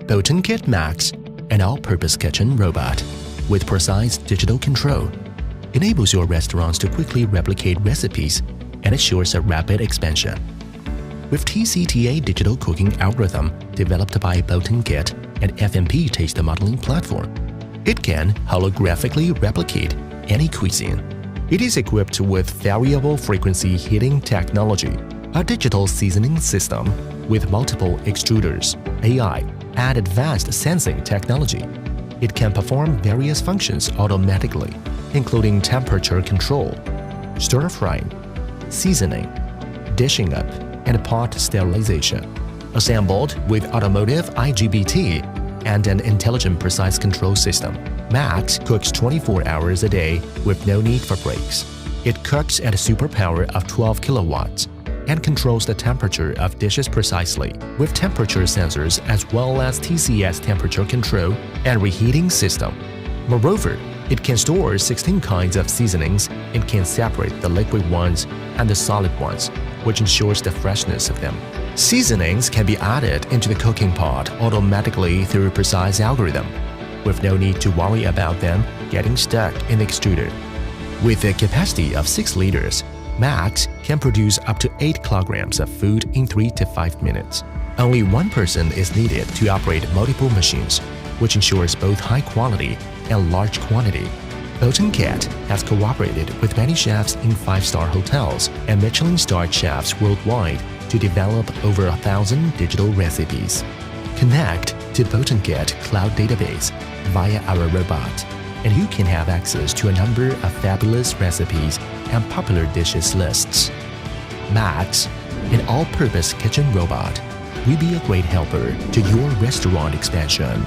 Botinkit Max, an all-purpose kitchen robot with precise digital control, enables your restaurants to quickly replicate recipes and assures a rapid expansion. With TCTA digital cooking algorithm developed by Botinkit and FMP taste modeling platform, it can holographically replicate any cuisine. It is equipped with variable frequency heating technology, a digital seasoning system with multiple extruders, AI, and advanced sensing technology. It can perform various functions automatically, including temperature control, stir-frying, seasoning, dishing up, and pot sterilization. Assembled with automotive IGBT and an intelligent precise control system, Max cooks 24 hours a day with no need for breaks. It cooks at a superpower of 12 kilowatts and controls the temperature of dishes precisely with temperature sensors as well as TCS temperature control and reheating system. Moreover, it can store 16 kinds of seasonings and can separate the liquid ones and the solid ones, which ensures the freshness of them. Seasonings can be added into the cooking pot automatically through a precise algorithm, with no need to worry about them getting stuck in the extruder. With a capacity of 6 liters, Max can produce up to 8 kilograms of food in 3 to 5 minutes. Only one person is needed to operate multiple machines, which ensures both high quality and large quantity. Botinkit has cooperated with many chefs in 5-star hotels and Michelin-starred chefs worldwide to develop over 1,000 digital recipes. Connect to Botinkit cloud database via our robot, and you can have access to a number of fabulous recipes and popular dishes lists. Max, an all-purpose kitchen robot, will be a great helper to your restaurant expansion.